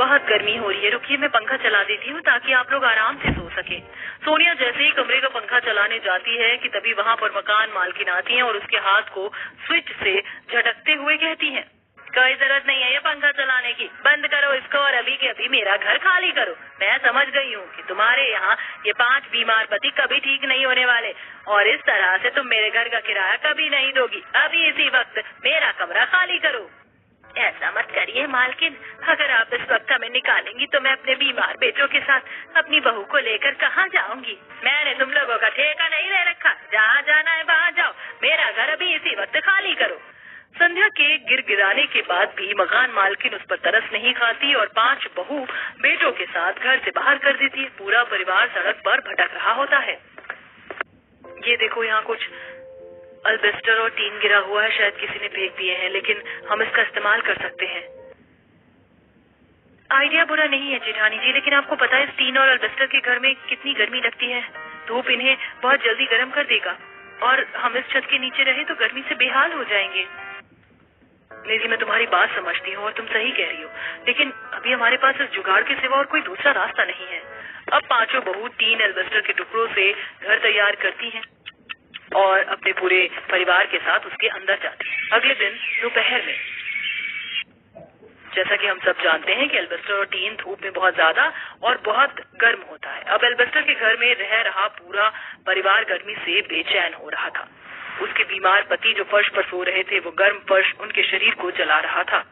बहुत गर्मी हो रही है, रुकिए मैं पंखा चला देती हूँ ताकि आप लोग आराम से सो सके। सोनिया जैसे ही कमरे का पंखा चलाने जाती है कि तभी वहाँ पर मकान मालकिन आती हैं और उसके हाथ को स्विच से झटकते हुए कहती हैं, कोई जरूरत नहीं है ये पंखा चलाने की, बंद करो इसको और अभी के अभी मेरा घर खाली करो। मैं समझ गई हूँ कि तुम्हारे यहाँ ये 5 बीमार पति कभी ठीक नहीं होने वाले और इस तरह से तुम मेरे घर का किराया कभी नहीं दोगी। अभी इसी वक्त मेरा कमरा खाली करो। ऐसा मत करिए मालकिन, अगर आप इस वक्त हमें निकालेंगी तो मैं अपने बीमार बेटों के साथ अपनी बहू को लेकर कहाँ जाऊंगी। मैंने तुम लोगों का ठेका नहीं ले रखा, जहाँ जाना है वहाँ जाओ, मेरा घर अभी इसी वक्त खाली करो। संध्या के गिड़गिड़ाने के बाद भी मकान मालकिन उस पर तरस नहीं खाती और 5 बहू बेटों के साथ घर से बाहर कर देती है। पूरा परिवार सड़क पर भटक रहा होता है। ये देखो यहाँ कुछ अल्बेस्टर और टीन गिरा हुआ है, शायद किसी ने फेंक दिए हैं, लेकिन हम इसका इस्तेमाल कर सकते हैं। आइडिया बुरा नहीं है जेठानी जी, लेकिन आपको पता है इस टीन और अल्बेस्टर के घर में कितनी गर्मी लगती है। धूप इन्हें बहुत जल्दी गर्म कर देगा और हम इस छत के नीचे रहे तो गर्मी से बेहाल हो जाएंगे। लेजी मैं तुम्हारी बात समझती हूँ और तुम सही कह रही हो, लेकिन अभी हमारे पास इस जुगाड़ के सिवा और कोई दूसरा रास्ता नहीं है। अब 5 बहू टीन एल्बेस्टर के टुकड़ों से घर तैयार करती हैं और अपने पूरे परिवार के साथ उसके अंदर जाती हैं। अगले दिन दोपहर में, जैसा कि हम सब जानते हैं कि एल्बेस्टर और टीन धूप में बहुत ज्यादा और बहुत गर्म होता है। अब एल्बेस्टर के घर में रह रहा पूरा परिवार गर्मी से बेचैन हो रहा था। उसके बीमार पति जो फर्श पर सो रहे थे, वो गर्म फर्श उनके शरीर को जला रहा था।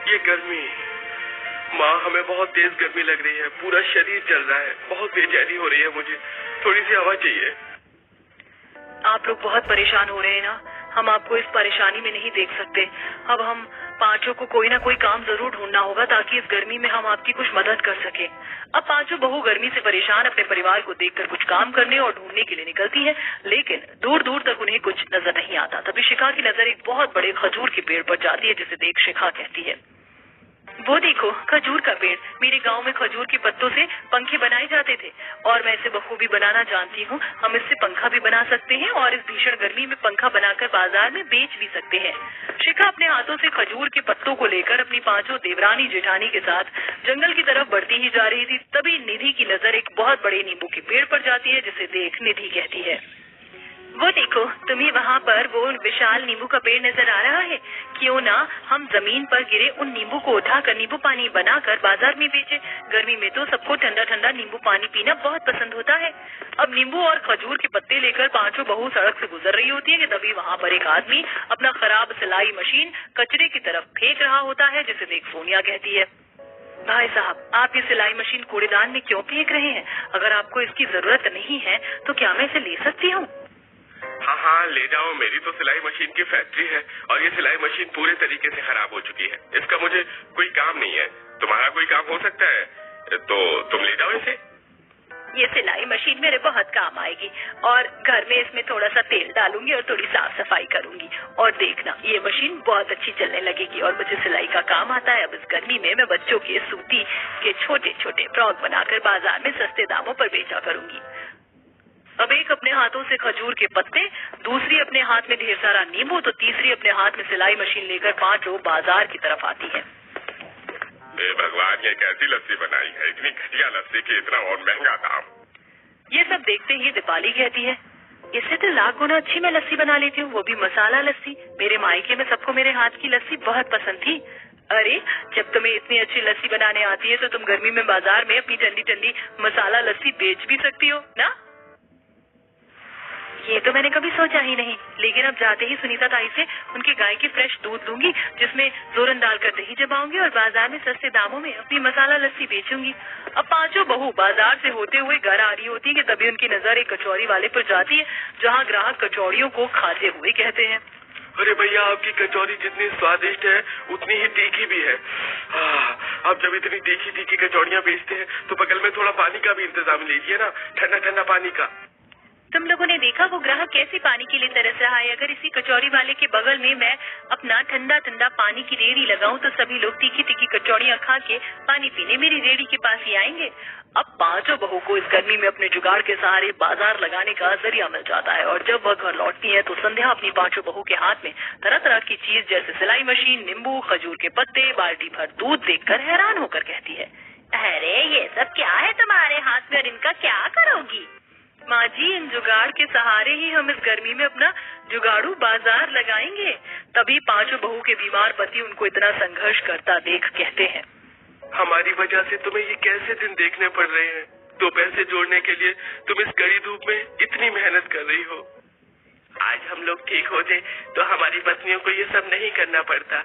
ये गर्मी, माँ हमें बहुत तेज गर्मी लग रही है, पूरा शरीर जल रहा है, बहुत बेचैनी हो रही है, मुझे थोड़ी सी हवा चाहिए। आप लोग बहुत परेशान हो रहे हैं ना, हम आपको इस परेशानी में नहीं देख सकते। अब हम 5 को कोई ना कोई काम जरूर ढूंढना होगा ताकि इस गर्मी में हम आपकी कुछ मदद कर सके। अब 5 बहू गर्मी से परेशान अपने परिवार को देखकर कुछ काम करने और ढूंढने के लिए निकलती हैं, लेकिन दूर दूर तक उन्हें कुछ नजर नहीं आता। तभी शिखा की नजर एक बहुत बड़े खजूर के पेड़ पर जाती है, जिसे देख शिखा कहती है, वो देखो खजूर का पेड़, मेरे गांव में खजूर के पत्तों से पंखे बनाए जाते थे और मैं इसे बखूबी बनाना जानती हूँ। हम इससे पंखा भी बना सकते हैं और इस भीषण गर्मी में पंखा बनाकर बाजार में बेच भी सकते हैं। शिखा अपने हाथों से खजूर के पत्तों को लेकर अपनी 5 देवरानी जेठानी के साथ जंगल की तरफ बढ़ती ही जा रही थी। तभी निधि की नजर एक बहुत बड़े नींबू के पेड़ पर जाती है, जिसे देख निधि कहती है, वो देखो तुम्हें वहाँ पर वो विशाल नींबू का पेड़ नजर आ रहा है, क्यों ना हम जमीन पर गिरे उन नींबू को उठाकर नींबू पानी बनाकर बाजार में बेचे। गर्मी में तो सबको ठंडा ठंडा नींबू पानी पीना बहुत पसंद होता है। अब नींबू और खजूर के पत्ते लेकर 5 बहू सड़क से गुजर रही होती है कि तभी वहाँ पर एक आदमी अपना खराब सिलाई मशीन कचरे की तरफ फेंक रहा होता है, जिसे देख सोनिया कहती है, भाई साहब आप ये सिलाई मशीन कूड़ेदान में क्यों फेंक रहे हैं? अगर आपको इसकी जरूरत नहीं है तो क्या मैं इसे ले सकती हूँ? हाँ ले जाओ, मेरी तो सिलाई मशीन की फैक्ट्री है और ये सिलाई मशीन पूरे तरीके से खराब हो चुकी है, इसका मुझे कोई काम नहीं है। तुम्हारा कोई काम हो सकता है तो तुम ले जाओ इसे। ये सिलाई मशीन मेरे बहुत काम आएगी और घर में इसमें थोड़ा सा तेल डालूंगी और थोड़ी साफ सफाई करूंगी और देखना ये मशीन बहुत अच्छी चलने लगेगी और मुझे सिलाई का काम आता है। अब इस गर्मी में मैं बच्चों के सूती के छोटे छोटे फ्रॉक बनाकर बाजार में सस्ते दामों पर बेचा करूंगी। अब एक अपने हाथों से खजूर के पत्ते, दूसरी अपने हाथ में ढेर सारा नींबू, तो तीसरी अपने हाथ में सिलाई मशीन लेकर 5 बाजार की तरफ आती है। भगवान ये कैसी लस्सी बनाई है, इतनी घटिया लस्सी की इतना और महंगा दाम। ये सब देखते ही दीपाली कहती है, इससे तो लाख गुना अच्छी मैं लस्सी बना लेती हूँ, वो भी मसाला लस्सी। मेरे मायके में सबको मेरे हाथ की लस्सी बहुत पसंद थी। अरे जब तुम्हें इतनी अच्छी लस्सी बनाने आती है तो तुम गर्मी में बाजार में अपनी ठंडी ठंडी मसाला लस्सी बेच भी सकती हो ना। ये तो मैंने कभी सोचा ही नहीं, लेकिन अब जाते ही सुनीता ताई से उनके गाय की फ्रेश दूध लूंगी, जिसमें जोरन डालकर दही जमाऊंगी और बाजार में सस्ते दामों में अपनी मसाला लस्सी बेचूंगी। अब 5 बहू बाजार से होते हुए घर आ रही होती है कि तभी उनकी नजर एक कचौरी वाले पर जाती है, जहाँ ग्राहक कचौड़ियों को खाते हुए कहते हैं, अरे भैया आपकी कचौरी जितनी स्वादिष्ट है उतनी ही तीखी भी है। आप जब इतनी तीखी तीखी कचौड़ियाँ बेचते हैं तो बगल में थोड़ा पानी का भी इंतजाम लीजिए ना, ठंडा ठंडा पानी का। तुम लोगों ने देखा वो ग्राहक कैसे पानी के लिए तरस रहा है। अगर इसी कचौड़ी वाले के बगल में मैं अपना ठंडा ठंडा पानी की रेहड़ी लगाऊं तो सभी लोग तीखी तीखी कचौड़ियां खा के पानी पीने मेरी रेहड़ी के पास ही आएंगे। अब पांचों बहू को इस गर्मी में अपने जुगाड़ के सहारे बाजार लगाने का जरिया मिल जाता है और जब वह घर लौटती है तो संध्या अपनी पांचों बहू के हाथ में तरह तरह की चीज जैसे सिलाई मशीन, नींबू, खजूर के पत्ते, बाल्टी भर दूध देखकर हैरान होकर कहती है, अरे ये सब क्या है तुम्हारे हाथ में और इनका क्या करोगी? माँ जी, इन जुगाड़ के सहारे ही हम इस गर्मी में अपना जुगाड़ू बाजार लगाएंगे। तभी पांचों बहू के बीमार पति उनको इतना संघर्ष करता देख कहते हैं, हमारी वजह से तुम्हें ये कैसे दिन देखने पड़ रहे हैं। 2 पैसे जोड़ने के लिए तुम इस कड़ी धूप में इतनी मेहनत कर रही हो। आज हम लोग ठीक हो जाए तो हमारी पत्नियों को ये सब नहीं करना पड़ता।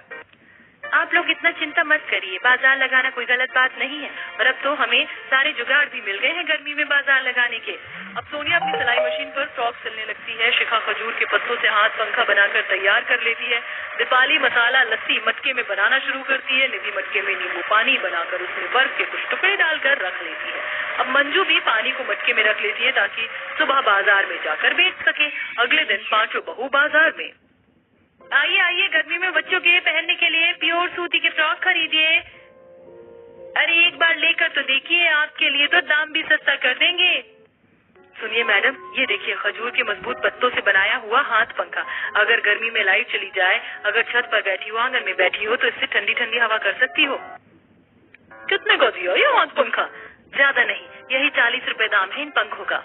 आप लोग इतना चिंता मत करिए, बाजार लगाना कोई गलत बात नहीं है और अब तो हमें सारे जुगाड़ भी मिल गए हैं गर्मी में बाजार लगाने के। अब सोनिया अपनी सिलाई मशीन पर फ्रॉक सिलने लगती है, शिखा खजूर के पत्तों से हाथ पंखा बनाकर तैयार कर लेती है, दीपाली मसाला लस्सी मटके में बनाना शुरू करती है, निधि मटके में नींबू पानी बनाकर उसमें बर्फ के कुछ टुकड़े डालकर रख लेती है। अब मंजू भी पानी को मटके में रख लेती है ताकि सुबह बाजार में जाकर बेच सके। अगले दिन पांचों बहू बाजार में। आइए आइए, गर्मी में बच्चों के पहनने के लिए प्योर सूती के फ्रॉक खरीदिए। अरे एक बार लेकर तो देखिए, आपके लिए तो दाम भी सस्ता कर देंगे। सुनिए मैडम, ये देखिए खजूर के मजबूत पत्तों से बनाया हुआ हाथ पंखा। अगर गर्मी में लाइट चली जाए, अगर छत पर बैठी हो, आंगन में बैठी हो तो इससे ठंडी ठंडी हवा कर सकती हो। कितने का दिया ये हाथ पंखा? ज्यादा नहीं, यही 40 रुपए दाम है इन पंखों का।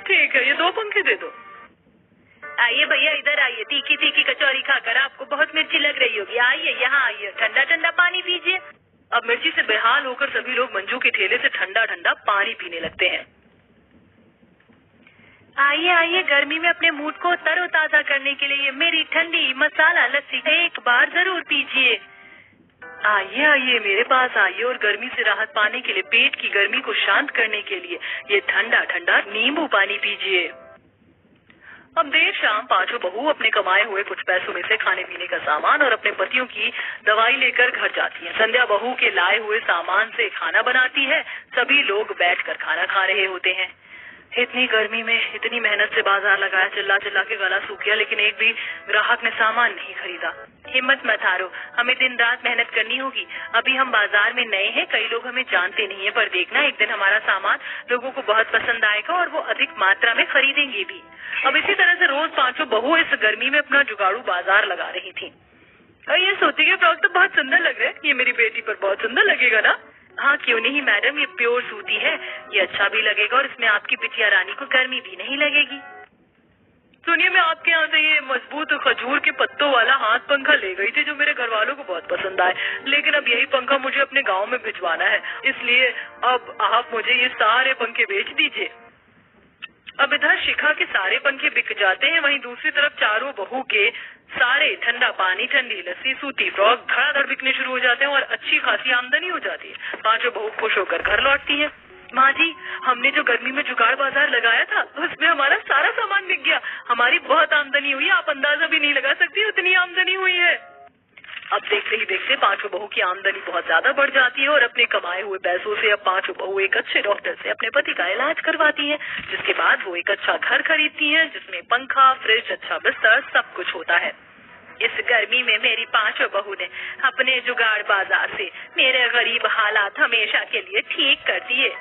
ठीक है, ये 2 पंखे दे दो। आइए भैया, इधर आइए, तीखी तीखी कचौरी खाकर आपको बहुत मिर्ची लग रही होगी। आइए यहाँ आइए, ठंडा ठंडा पानी पीजिए। अब मिर्ची से बेहाल होकर सभी लोग मंजू के ठेले से ठंडा ठंडा पानी पीने लगते हैं। आइए आइए, गर्मी में अपने मूड को तरोताजा करने के लिए मेरी ठंडी मसाला लस्सी एक बार जरूर पीजिए। आइए आइए, मेरे पास आइए और गर्मी से राहत पाने के लिए, पेट की गर्मी को शांत करने के लिए ये ठंडा ठंडा नींबू पानी पीजिए। अब देर शाम पांचों बहू अपने कमाए हुए कुछ पैसों में से खाने पीने का सामान और अपने पतियों की दवाई लेकर घर जाती हैं। संध्या बहू के लाए हुए सामान से खाना बनाती है। सभी लोग बैठकर खाना खा रहे होते हैं। इतनी गर्मी में इतनी मेहनत से बाजार लगाया, चिल्ला चिल्ला के गला सूख गया, लेकिन एक भी ग्राहक ने सामान नहीं खरीदा। हिम्मत मत हारो, हमें दिन रात मेहनत करनी होगी। अभी हम बाजार में नए हैं, कई लोग हमें जानते नहीं है, पर देखना एक दिन हमारा सामान लोगों को बहुत पसंद आएगा और वो अधिक मात्रा में खरीदेंगे भी। अब इसी तरह से रोज पांचों बहू इस गर्मी में अपना जुगाड़ू बाजार लगा रही थी। ये सूती के फ्रॉक तो बहुत सुंदर लग रहे हैं, ये मेरी बेटी पर बहुत सुंदर लगेगा ना? हाँ क्यों नहीं मैडम, ये प्योर सूती है, ये अच्छा भी लगेगा और इसमें आपकी बिटिया रानी को गर्मी भी नहीं लगेगी। सुनिए, मैं आपके यहाँ से ये मजबूत खजूर के पत्तों वाला हाथ पंखा ले गई थी जो मेरे घर वालों को बहुत पसंद आए, लेकिन अब यही पंखा मुझे अपने गांव में भिजवाना है, इसलिए अब आप मुझे ये सारे पंखे बेच दीजिए। अब इधर शिखा के सारे पंखे बिक जाते हैं, वहीं दूसरी तरफ चारों बहू के सारे ठंडा पानी, ठंडी लस्सी, सूती फ्रॉक धड़ाधड़ बिकने शुरू हो जाते हैं और अच्छी खासी आमदनी हो जाती है। पांचों बहू खुश होकर घर लौटती है। माँ जी, हमने जो गर्मी में जुगाड़ बाजार लगाया था उसमें हमारा सारा सामान बिक गया, हमारी बहुत आमदनी हुई, आप अंदाजा भी नहीं लगा सकती उतनी आमदनी हुई है। अब देखते ही देखते पांचों बहू की आमदनी बहुत ज्यादा बढ़ जाती है और अपने कमाए हुए पैसों से अब पांचों बहू एक अच्छे डॉक्टर से अपने पति का इलाज करवाती हैं, जिसके बाद वो एक अच्छा घर खरीदती हैं जिसमें पंखा, फ्रिज, अच्छा बिस्तर सब कुछ होता है। इस गर्मी में मेरी पांचों बहू ने अपने जुगाड़ बाजार से मेरे गरीब हालात हमेशा के लिए ठीक कर दिए।